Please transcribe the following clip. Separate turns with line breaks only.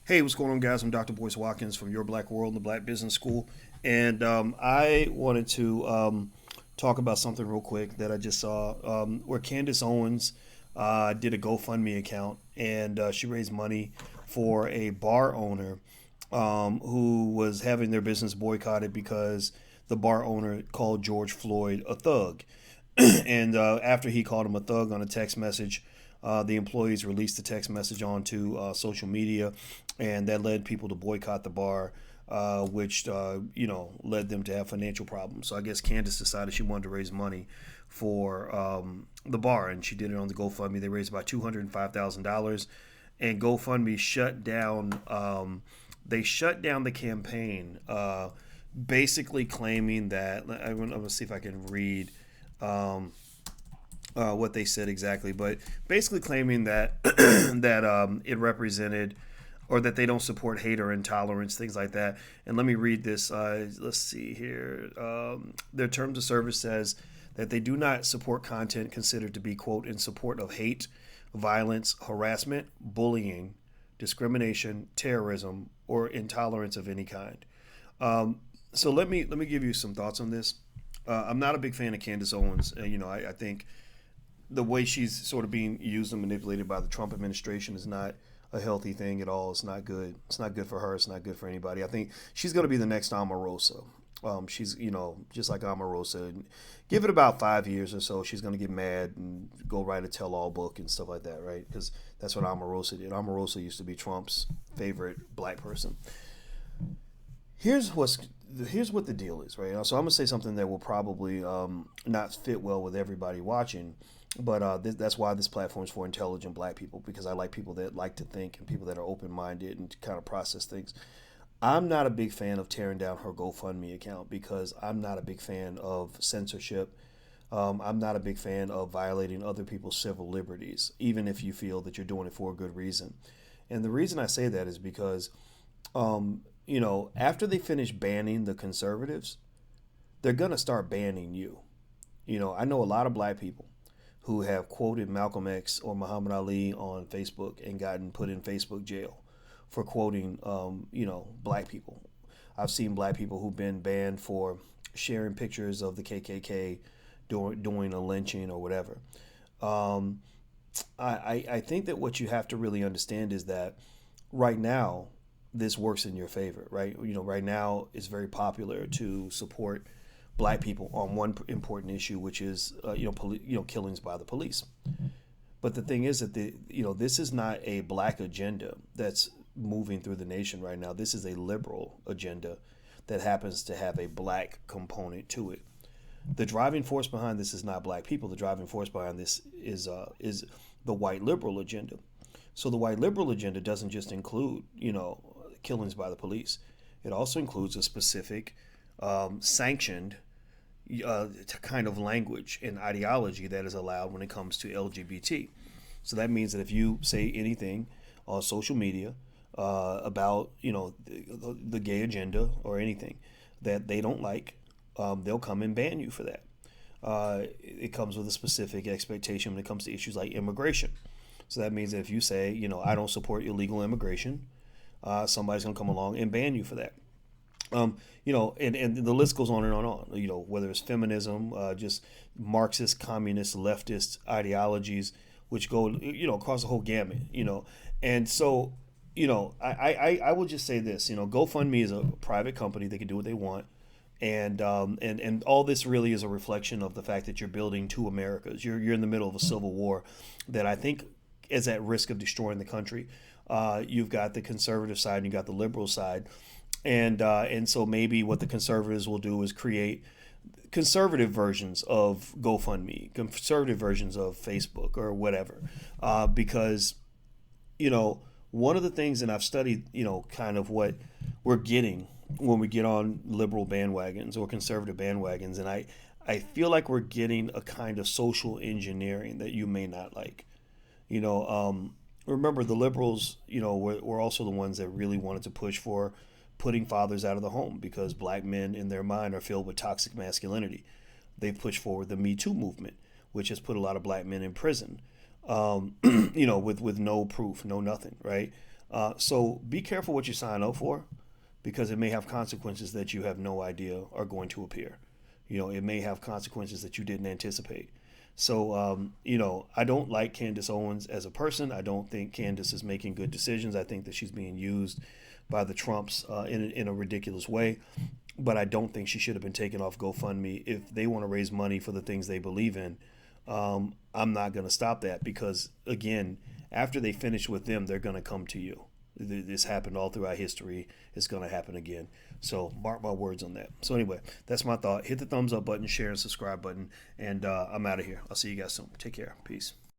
Hey, what's going on, guys? I'm Dr. Boyce Watkins from Your Black World and the Black Business School. And I wanted to talk about something real quick that I just saw where Candace Owens did a GoFundMe account and she raised money for a bar owner who was having their business boycotted because the bar owner called George Floyd a thug. And after he called him a thug on a text message, the employees released the text message onto social media, and that led people to boycott the bar, which led them to have financial problems. So I guess Candace decided she wanted to raise money for the bar, and she did it on the GoFundMe. They raised about $205,000, and GoFundMe shut down. They shut down the campaign, basically claiming that I'm going to see if I can read. What they said exactly, but basically claiming that that it represented or that they don't support hate or intolerance, things like that. And let me read this. Let's see here. Their terms of service says that they do not support content considered to be, quote, in support of hate, violence, harassment, bullying, discrimination, terrorism, or intolerance of any kind. So let me give you some thoughts on this. I'm not a big fan of Candace Owens. I think the way she's sort of being used and manipulated by the Trump administration is not a healthy thing at all. It's not good. It's not good for her. It's not good for anybody. I think she's going to be the next Omarosa. She's, just like Omarosa. Give it about 5 years or so, she's going to get mad and go write a tell-all book and stuff like that, right? Because that's what Omarosa did. Omarosa used to be Trump's favorite black person. Here's what the deal is, right? So I'm gonna say something that will probably not fit well with everybody watching, but that's why this platform is for intelligent black people, because I like people that like to think and people that are open-minded and kind of process things. I'm not a big fan of tearing down her GoFundMe account because I'm not a big fan of censorship. I'm not a big fan of violating other people's civil liberties, even if you feel that you're doing it for a good reason. And the reason I say that is because after they finish banning the conservatives, they're going to start banning you. I know a lot of black people who have quoted Malcolm X or Muhammad Ali on Facebook and gotten put in Facebook jail for quoting, black people. I've seen black people who've been banned for sharing pictures of the KKK doing a lynching or whatever. I think that what you have to really understand is that right now, this works in your favor, right? Right now it's very popular to support black people on one important issue, which is killings by the police. But the thing is that this is not a black agenda that's moving through the nation right now. This is a liberal agenda that happens to have a black component to it. The driving force behind this is not black people. The driving force behind this is the white liberal agenda. So the white liberal agenda doesn't just include, killings by the police. It also includes a specific sanctioned kind of language and ideology that is allowed when it comes to LGBT. So that means that if you say anything on social media about the gay agenda or anything that they don't like, they'll come and ban you for that. It comes with a specific expectation when it comes to issues like immigration. So that means that if you say, I don't support illegal immigration, somebody's going to come along and ban you for that. And the list goes on and on. Whether it's feminism, just Marxist, communist, leftist ideologies, which go, across the whole gamut, And so, I will just say this, GoFundMe is a private company. They can do what they want. And all this really is a reflection of the fact that you're building two Americas. You're in the middle of a civil war that I think is at risk of destroying the country. You've got the conservative side and you've got the liberal side. And so maybe what the conservatives will do is create conservative versions of GoFundMe, conservative versions of Facebook or whatever. Because, one of the things, and I've studied, kind of what we're getting when we get on liberal bandwagons or conservative bandwagons. And I feel like we're getting a kind of social engineering that you may not like. Remember the liberals, were also the ones that really wanted to push for putting fathers out of the home because black men in their mind are filled with toxic masculinity. They pushed forward the Me Too movement, which has put a lot of black men in prison, with no proof, no nothing, right? So be careful what you sign up for, because it may have consequences that you have no idea are going to appear. It may have consequences that you didn't anticipate. So, I don't like Candace Owens as a person. I don't think Candace is making good decisions. I think that she's being used by the Trumps in a ridiculous way. But I don't think she should have been taken off GoFundMe. If they want to raise money for the things they believe in, I'm not going to stop that, because, again, after they finish with them, they're going to come to you. This happened all throughout history. It's going to happen again. So mark my words on that. So anyway, that's my thought. Hit the thumbs up button, share, and subscribe button. And I'm out of here. I'll see you guys soon. Take care. Peace.